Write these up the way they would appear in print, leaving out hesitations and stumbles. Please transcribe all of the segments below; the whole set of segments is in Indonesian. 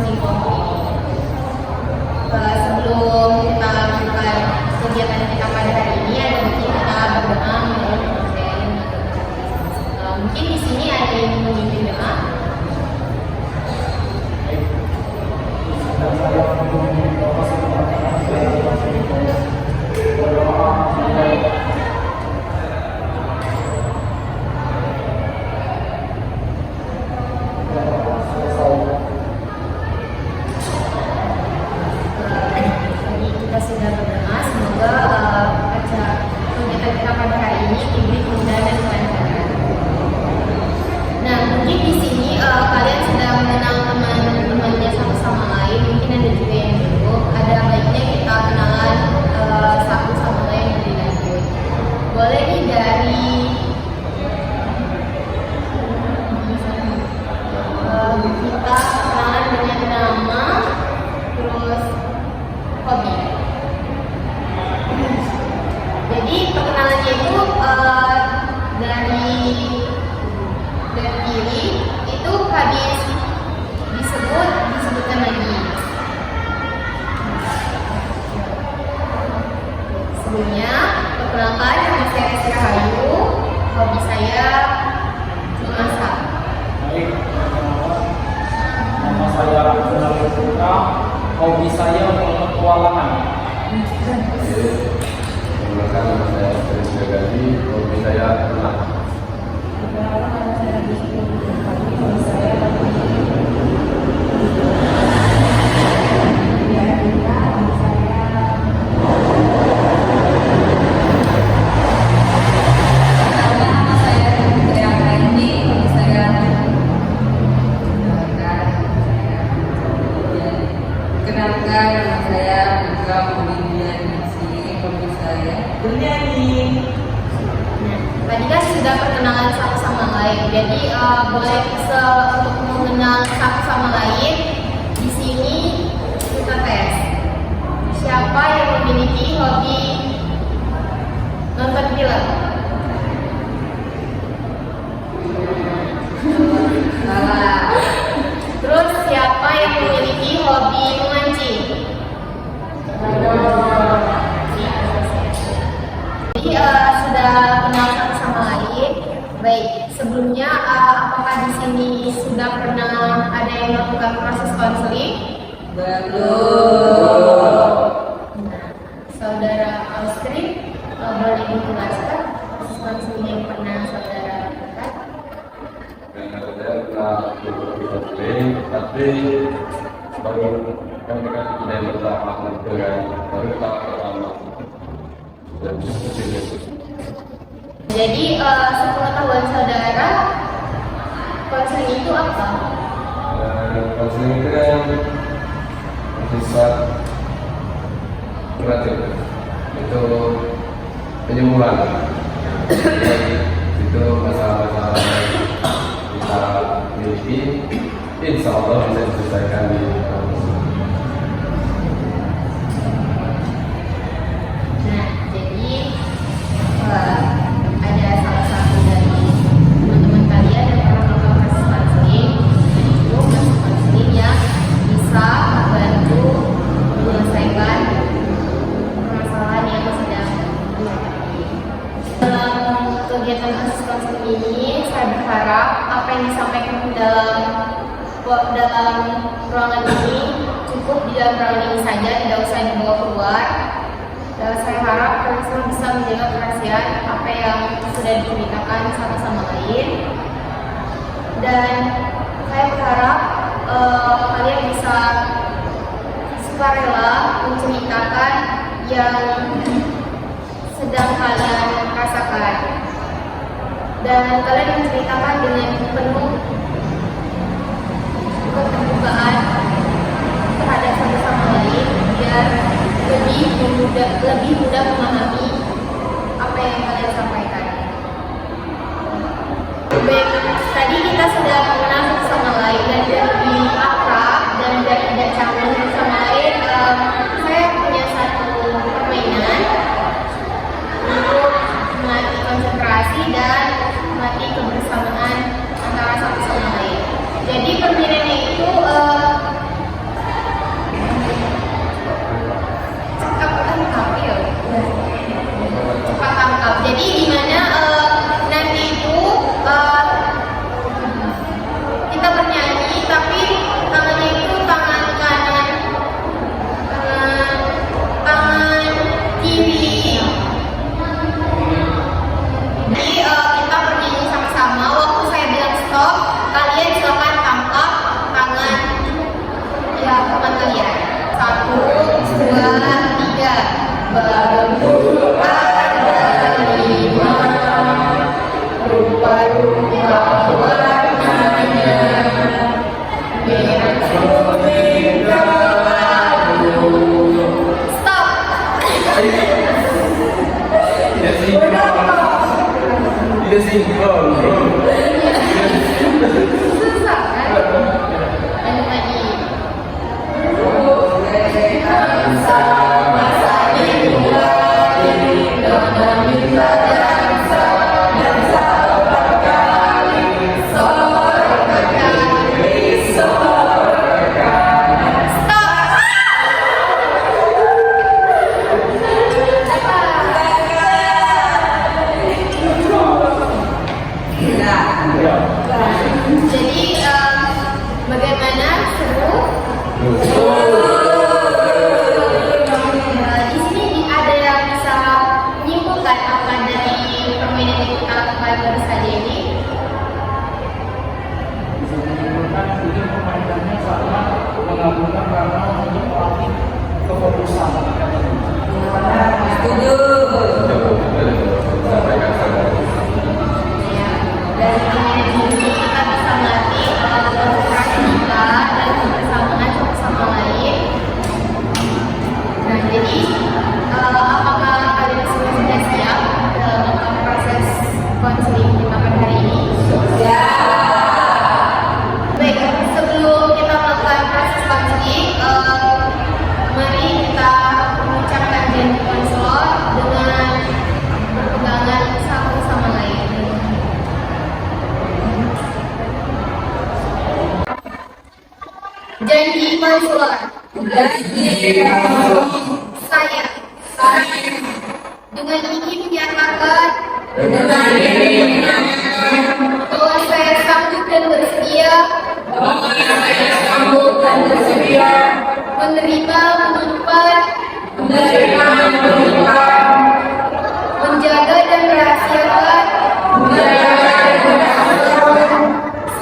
konseling kelompok ini. Sebelum kita lanjutkan kegiatan kita pada hari ini, ada mungkin kita berdoa mengenai konseling. Mungkin di sini ada yang memimpin doa. Kita sudah berdoa, semoga acara kegiatan kita pada hari ini diberi kemudahan dan kelancaran. Nah, mungkin di sini kalian sudah mengenal teman-temannya satu sama lain, mungkin ada juga yang belum. Ada baiknya kita kenalan satu sama lain lebih lanjut. Boleh nih dari kita kenalan dengan nama, terus hobi. Jadi perkenalannya itu dari kiri itu habis disebutkan lagi. Sebelumnya perkenalkan, nama saya Rizky Rahayu, hobi saya memasak. Baik, nama saya Abdullah Putra, hobi saya petualangan. Perkenalkan, nama saya Sri Jagadi, hobi saya renang. Kenalkan, nama saya juga Budian di sini, hobi saya bernyanyi. Tadi kan sudah perkenalan satu sama lain, jadi boleh untuk mengenal satu sama lain. Di sini kita tes siapa yang memiliki hobi nonton film. Salah. Terus siapa yang memiliki hobi memancing? Jadi sudah kenal satu sama lain. Baik, sebelumnya apakah di sini sudah pernah ada yang melakukan proses konseling? Belum. Nah, saudara Ausri, boleh menjelaskan proses konseling yang pernah saudara lakukan? Dan saya pernah berkonseling, tapi baru kan tidak bersama dengan baru tahap pertama. Dan seperti itu. Jadi sepengetahuan saudara, konseling itu apa? Konseling itu kan bersifat kuratif, itu penyembuhan. Itu masalah-masalah yang kita miliki, insya Allah bisa diselesaikan di Nah, jadi ada salah satu dari teman-teman kalian yang pernah melakukan proses konseling, itu proses konseling yang bisa membantu menyelesaikan permasalahan yang sedang dihadapi. Dalam kegiatan proses konseling ini, saya berharap apa yang disampaikan dalam ruangan ini cukup di dalam ruangan ini saja, tidak usah dibawa keluar. Saya harap kalian semua bisa menjaga kerahasiaan apa yang sudah diceritakan satu sama lain, dan saya berharap kalian bisa sukarela menceritakan yang sedang kalian rasakan, dan kalian menceritakan dengan penuh keterbukaan terhadap satu sama lain, biar lebih mudah memahami apa yang kalian sampaikan. Baik, tadi kita sudah mengenal satu sama lain dan lebih akrab dan tidak canggung satu sama lain. Saya punya satu permainan untuk melatih konsentrasi dan melatih kebersamaan antara satu sama lain. Jadi permainannya itu sinkron. Susah kan? Dan lagi. Jadi bagaimana seru? Di sini ada yang bisa menyimpulkan apa dari permainan yang kita lakukan baru saja ini? Bisa menyimpulkan ini permainannya sangat mengagumkan karena menyebabkan kefokusan. Setuju. Sampaikan saja. Ya, dari permainan ini kita bisa melatih konsentrasi kita dan kebersamaan satu sama lain. Nah, jadi apakah kalian semua sudah siap dalam proses konseling kita pada hari ini? Ya. Baik, sebelum kita melakukan proses konseling, mari kita mengucapkan janji konselor dengan berpegangan satu sama lain. Janji konselor. Saya dengan ini menyatakan bahwa saya sanggup dan bersedia menerima, menyimpan, menjaga dan merahasiakan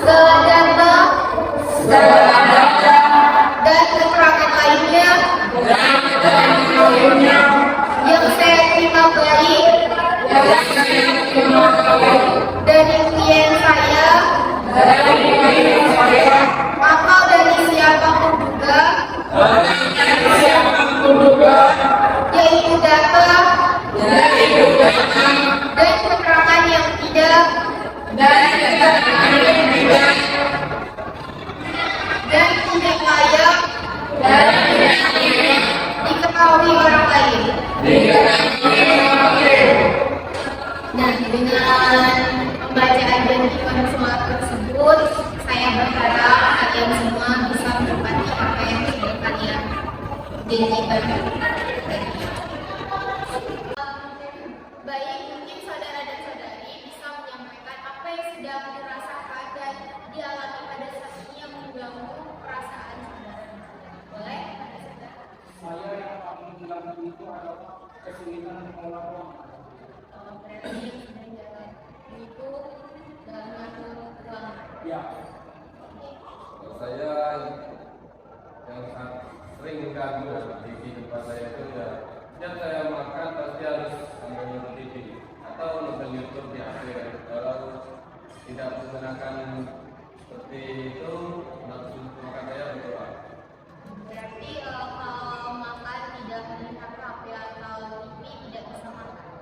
segala data dan keterangan lainnya yang saya terima baik dari klien saya atau dari siapapun juga, yaitu data dan keterangan yang tidak layak diketahui orang lain. Nah, dengan pembacaan janji konselor tersebut, saya berharap kalian semua bisa menepati apa yang sudah kalian janjikan tadi. Baik, mungkin saudara dan saudari bisa menyampaikan apa yang sudah dirasakan dan dialami pada saat ini yang mengganggu perasaan saudara. Boleh? Saya yang paling mengganggu itu adalah kesulitan mengelola ruang. Berarti yang sudah jalan itu dalam mengatur ruangan. Ya, Kalau saya yang sering mengganggu di kehidupan saya itu ya, setiap saya makan pasti harus sambil nonton TV atau nonton YouTube di HP. Kalau tidak menggunakan seperti itu, nafsu makan saya berkurang. Berarti kalau makan tidak melihat HP atau TV tidak bisa makan.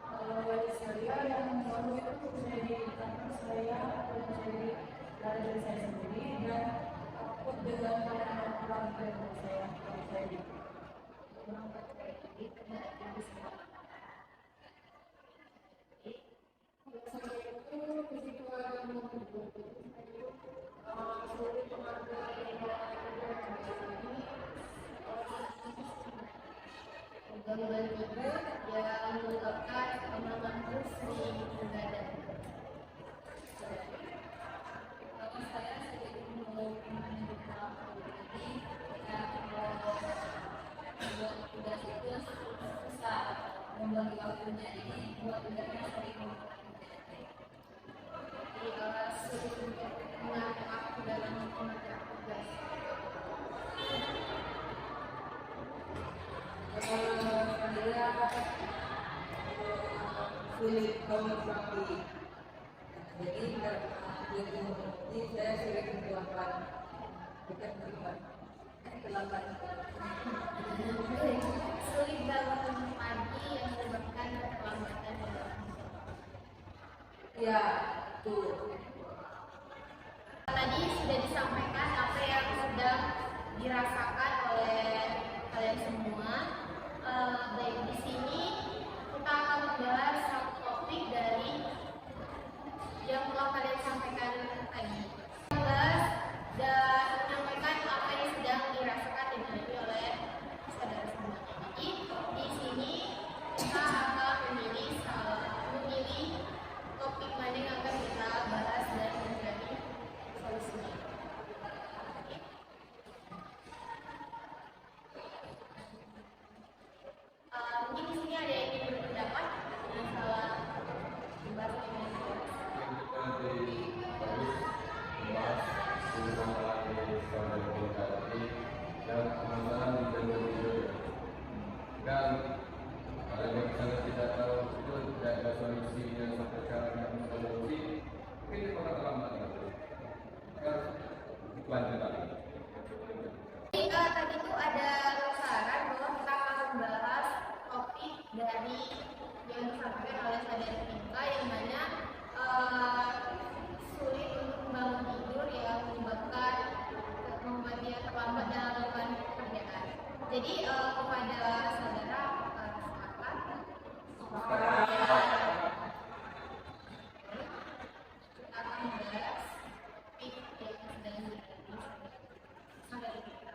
Kalau bagi saya yang baru itu menjadi tantangan saya atau menjadi dari diri saya sendiri dan takut dengan pandangan orang dari saya jadi. Gangguan tidur yang menyebabkan kemaman terus di badan. Kalau saya sedikit mau menunjukkan jadi buat tugas itu susah membagi waktunya, jadi buat tugasnya sering jadi sulit untuk mengatur waktu dalam mengerjakan tugas. Saya sulit konsentrasi. Jadi jadi saya sering terlambat, bukan terlambat. Sulit bangun pagi yang menyebabkan Ya, tuh. Tadi sudah disampaikan apa yang sedang dirasakan oleh kalian semua. Baik, di sini kita akan membahas satu topik dari yang telah kalian sampaikan tadi. Membahas dan menyampaikan apa yang sedang dirasakan dan dialami oleh saudara semua. Jadi di sini kita akan memilih topik mana yang akan kita bahas dan menjadi solusinya. Mungkin di sini ada yang ingin berpendapat masalah pembahasan ini. Yang kita bagus membahas tentang masalah di sekolah tadi dan masalah di jalur hidup. Dan kalau yang kita tidak tahu itu tidak ada solusi yang sampai sekarang yang solusi, mungkin itu akan terlambat. Kan lanjut lagi. Tadi itu ada saran bahwa kita akan membahas topik dari yang disampaikan oleh saudara kita yang mana sulit untuk membangun tidur yang menyebabkan membuat dia terlambat dalam melakukan pekerjaan. Jadi kepada saudara silakan. Kita akan membahas topik yang sedang terjadi saudara kita.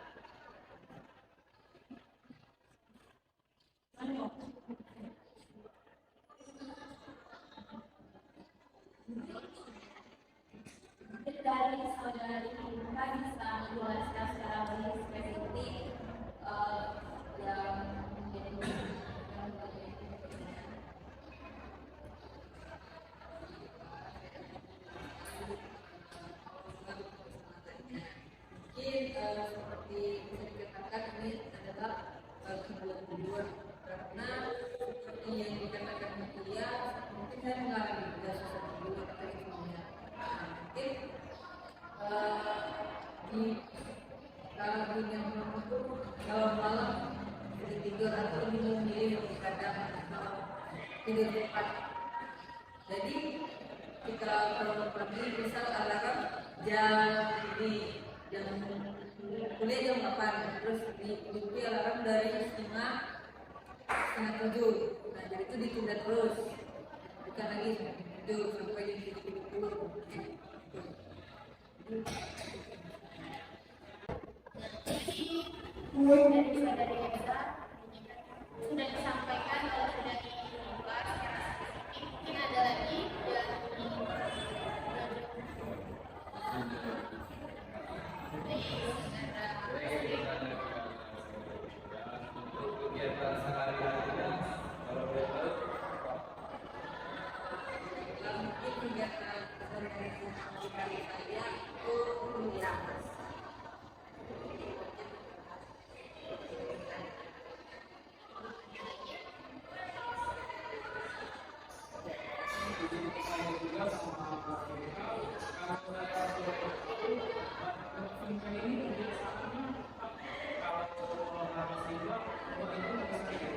Dari saudara kita bisa menjelaskan secara lebih spesifik yang menjadi Mungkin seperti bisa dikatakan ini adalah sebuah tidur karena seperti yang dikatakan dia mungkin saya mengalami juga susah tidur atau insomnia. Mungkin di kalau punya itu kalau malam bisa tidur atau ini memilih kadang tidur cepat. Jadi kita kalau pagi misal alarm jam kuliah jam 8 terus diikuti alarm dari setengah 7. Nah jadi itu ditunda terus bukan lagi tidur sampai jam 7. Dari saudari Eza sudah disampaikan kalau sudah dibahas secara spesifik. Mungkin ada lagi yang Untuk kegiatan sehari-hari kalau boleh tahu Mungkin kegiatan sehari-hari saya itu kuliah. juga sama mereka kalau saya ini kebiasaannya kalau harus tidur itu nggak bisa saya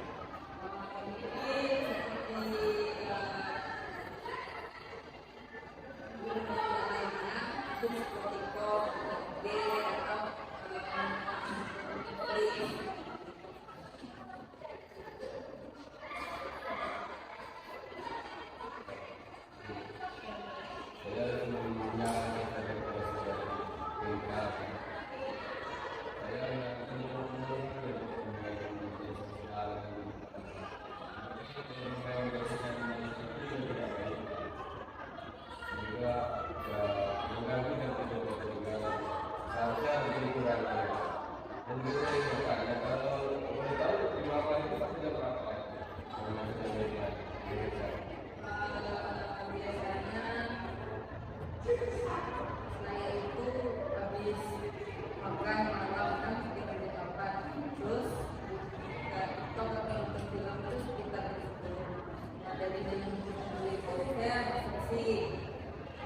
sebelumnya saya seharusnya lebih kurang dan juga yang kalau boleh tahu di bawah itu pasti tidak berapa Biasanya saya itu habis makan malam kan sekitar jam 8 terus TikTok atau nonton film itu sekitar jam 10. Nah dari jam 10 itu saya diskusi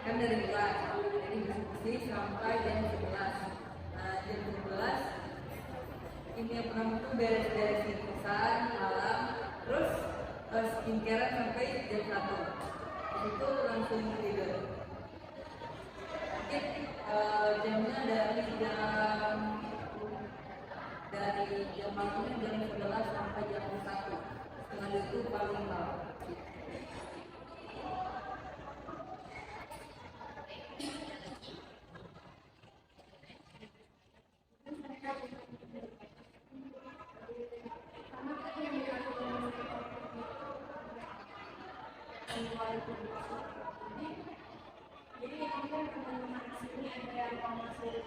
kan dari kelas jadi diskusi sampai jam 11. Nah jam 11 ini yang pertama itu beres-beresin kosan malam terus skincarean sampai jam 1. itu langsung tidur. Mungkin jamnya dari jam bangunnya jam 11 sampai jam 1. Setengah 2 itu paling malam. Jadi ini kan teman-teman di sini ada yang masih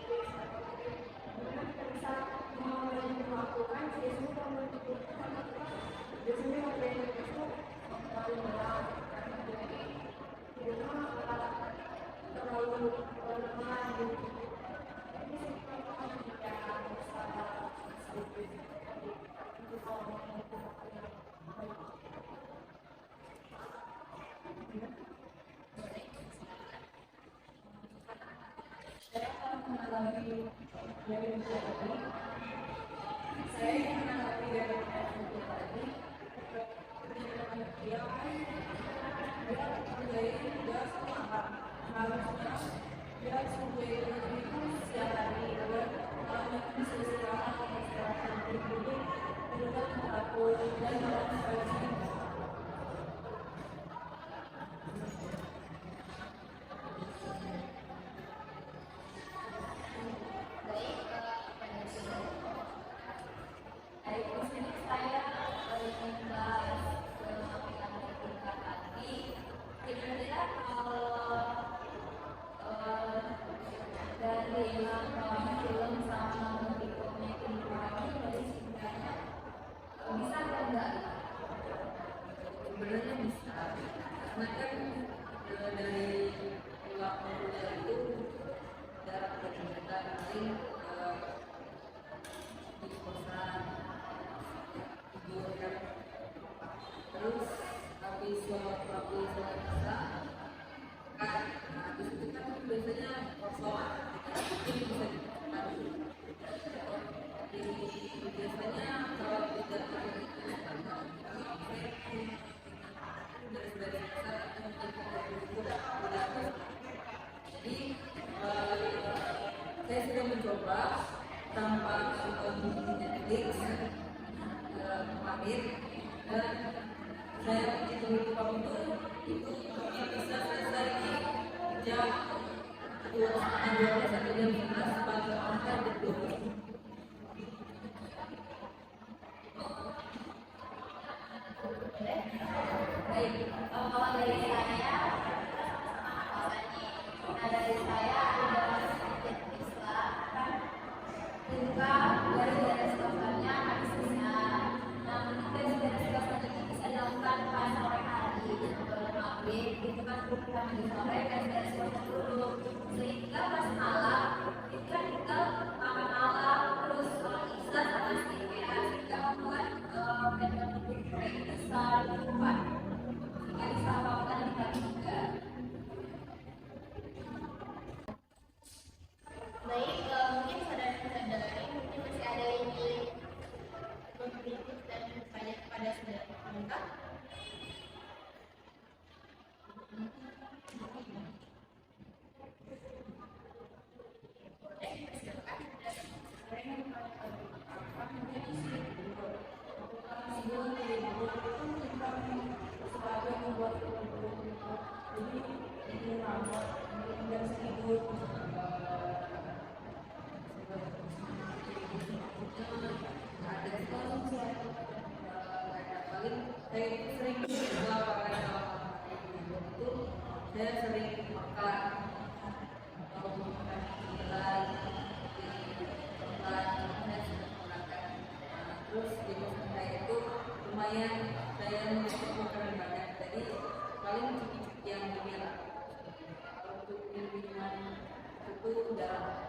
bisa melakukan biasanya kalau biasanya mobil itu terlalu berat di rumah terlalu lemah gitu. Ini sebenarnya tidak salah sedikit itu kalau saya akan mengalami dari tadi. Saya yang mengalami dari tadi. Dia menjadi tugas sama. Harusnya dia sebagai itu setiap hari kalau bisa istirahat atau istirahat dulu juga mengatur dan melakukan sebenarnya bisa, karena kan dari pulang kuliah itu jarak berjalan paling di kosan tidur kan, terus habis sholat isya kan, habis itu kan biasanya kosong, jadi bisa jadi biasanya kalau tidak jadi saya sudah mencoba tanpa Netflix kemarin, dan saya begitu waktu itu bisa selesai di jam 12 sampai jam 11 pagi sampai jam 12. Baik, kalau dari saya, dari saya ada sedikit tips lah, kan ketika dari garis besarnya harus bisa, namun dari garis besar ini bisa dilakukan pas sore hari, maghrib, itu kan bukan di sore dan garis besar dulu, sehingga pas malam itu kan tinggal makan malam terus isya sama sedikit, sehingga membuat benar-benar besar lupa. Yang bisa lakukan di hari juga. Baik, mungkin saudara-saudara mungkin masih ada yang ingin mengkritik dan bertanya kepada saudara kita. Saya sering makan atau makan nilai terus di kosan saya itu lumayan saya makanan banyak, jadi paling ciki-ciki yang dibilang untuk minuman itu jarang.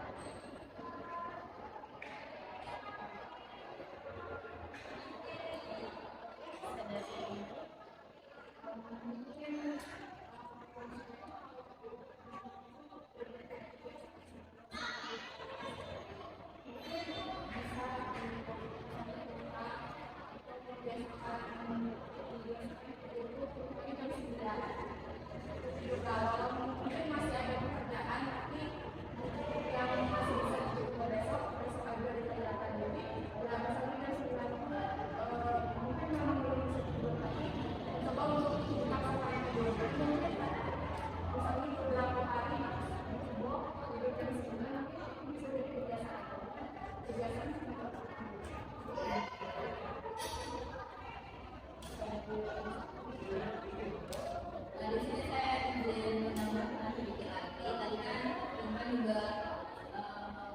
juga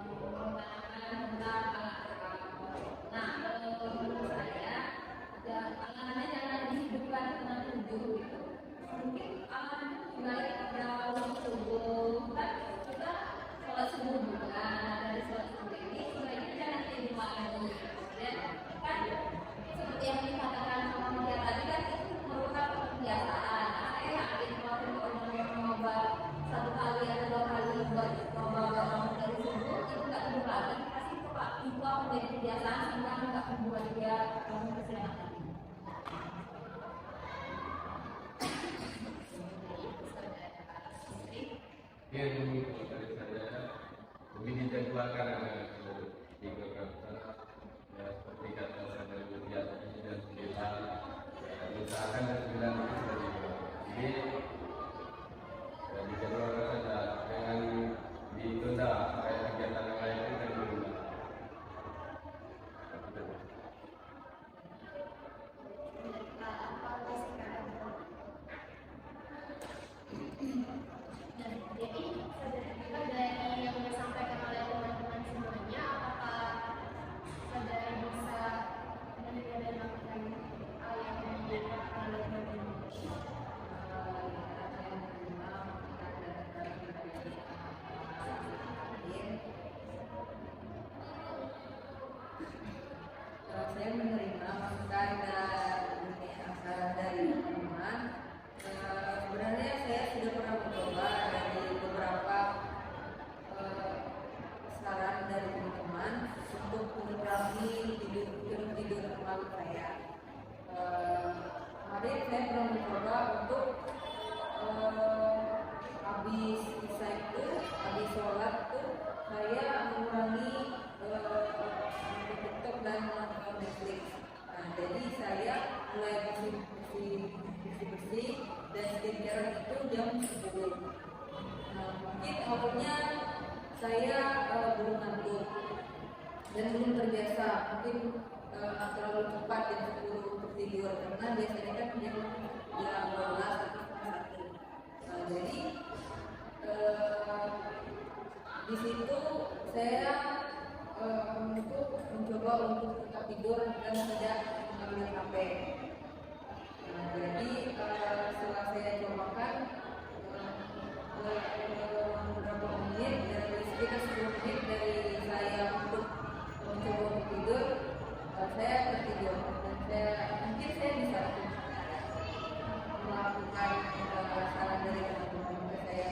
menggunakan tentang anak-anak. Nah, menurut saya, ya anak-anak jangan dihidupkan dengan tujuh gitu. Mungkin anak-anak juga ada waktu subuh, kan kita sholat subuh juga. Nah, dari sholat subuh ini sebaiknya jangan jadi malam. Dan kan seperti yang dikatakan sama Mia tadi kan itu merupakan kebiasaan. Nah, saya yakin kalau orang yang mencoba satu kali atau dua kali buat coba bangun dari subuh itu nggak tidur lagi, pasti itu menjadi kebiasaan sehingga nggak membuat dia bangun kesiangan. Dia dulu dari saya lebih dijadwalkan anak di kota ya seperti kata saudara Mutia tadi dan kita usahakan dan bilang jadi dijadwalkan saja dengan ditunda kayak kegiatan yang lain itu kan ditunda. Jadi saudara dari yang disampaikan oleh teman-teman semuanya, apakah saudara bisa mendengar dan melakukan hal yang dilakukan oleh teman-teman? Saya menerima masukan dari teman. Sebenarnya saya sudah pernah mencoba dari beberapa saran dari teman-teman untuk mengurangi tidur malam saya. Kemarin saya pernah mencoba untuk habis isya itu, habis sholat itu saya mengurangi TikTok dan nonton Netflix. Nah, jadi saya mulai bersih dan skincare itu jam 10. Nah, mungkin awalnya saya belum ngantuk dan belum terbiasa, mungkin terlalu cepat jam 10 untuk tidur karena biasanya kan jam 12 atau setengah 1. Nah, jadi di situ saya mencoba untuk tetap tidur dan tidak mengambil HP. Nah, jadi setelah saya cobakan beberapa menit dari sekitar 10 menit dari saya untuk mencoba untuk tidur, saya tertidur dan mungkin saya bisa melakukan saran dari teman-teman ke saya.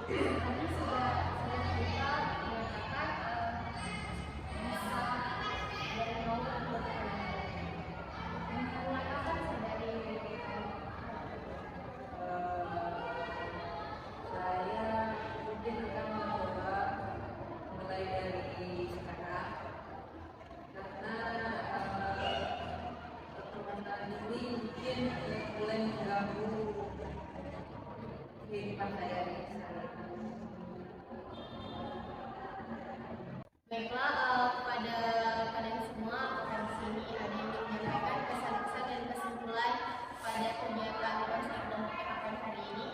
Tadi sudah kita mengatakan bisa dari nol untuk mulai kapan dari Saya mungkin akan mencoba mulai dari sekarang karena pertemanan ini mungkin mulai mengganggu kehidupan saya di sana. Baiklah, kepada kalian semua, apakah di sini ada yang ingin menyampaikan kesan-kesan dan kesimpulan pada kegiatan konsep dan PKKN hari ini?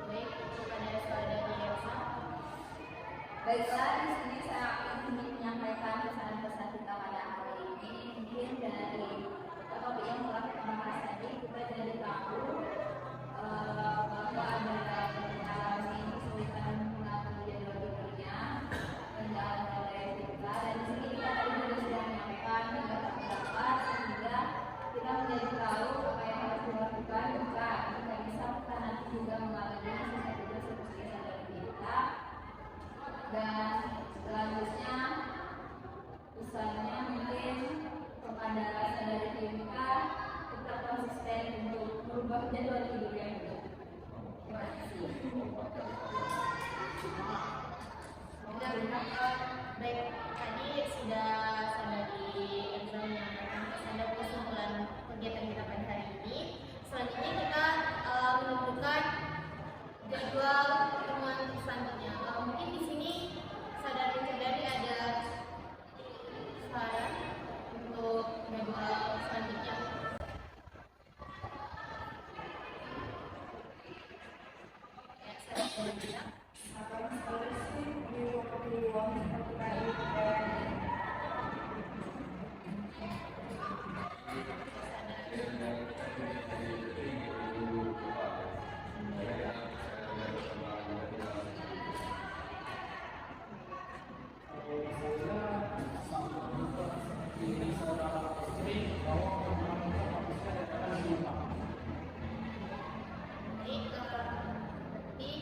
Baik, kepada saudari Elsa. Baiklah, di sini saya ingin menyampaikan pesan-pesan kita pada hari ini. Mungkin dari topik yang telah kita bahas tadi, kita jadi tahu bahwa ada mengalami kesulitan mengatur jadwal tidurnya, kendala oleh kita, dan di sini kita tadi juga sudah menyampaikan beberapa pendapat sehingga kita menjadi tahu apa yang harus dilakukan jika kita bisa kita nanti juga mengalami sisa tidur seperti saudara kita. Dan selanjutnya pesannya mungkin kepada saudari Timika tetap konsisten untuk merubah jadwal tidur yang baik. Terima kasih. Baik, tadi sudah saudari Elsa menyampaikan pesan dan kesimpulan kegiatan kita pada hari ini. Selanjutnya kita menentukan jadwal pertemuan selanjutnya. Mungkin di sini saudari-saudari ada saran untuk jadwal selanjutnya. Akan sekali sih di waktu luang terkait Ini saudara sering bahwa orang-orang manusia adalah lupa. Jadi,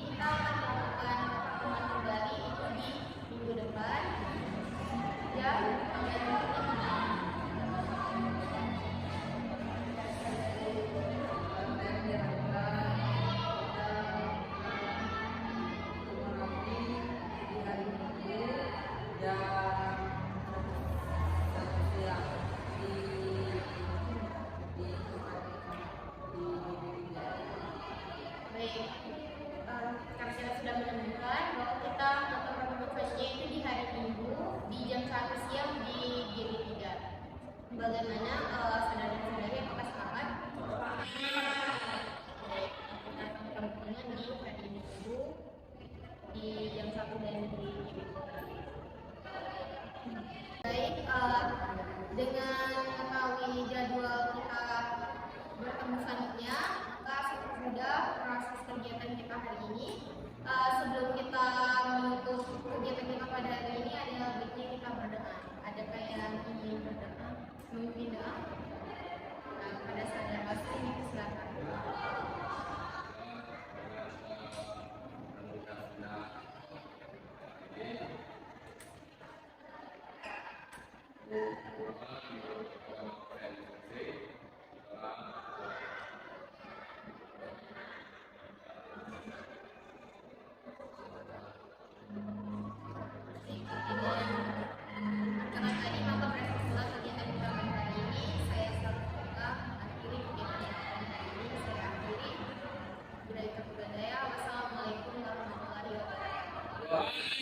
kita akan melakukan pertemuan kembali itu di minggu depan dan tanggal 26. Konten diharapkan kita lagi di hari Minggu jam 1 siang di Baik, karena kita sudah menemukan bahwa kita melakukan pertemuan selanjutnya itu di hari Minggu di jam 1 siang di GD3. Bagaimana saudara-saudari apakah sepakat? Baik, kita akan pertemuan di hari Minggu di jam 1 dan di GD3. Baik, dengan mengetahui jadwal kita bertemu selanjutnya, maka sudah proses kegiatan kita hari ini. Sebelum kita menutup kegiatan kita pada hari ini, adalah baiknya kita berdoa. Adakah yang ingin berdoa? Memimpin doa? Pada saudara pasti silakan. Karena tadi maka berakhirlah kegiatan kita pada hari ini. Saya selalu buka akhiri kegiatan kita pada hari ini. Saya akhiri. Budaya Kebudaya. Wassalamualaikum warahmatullahi wabarakatuh.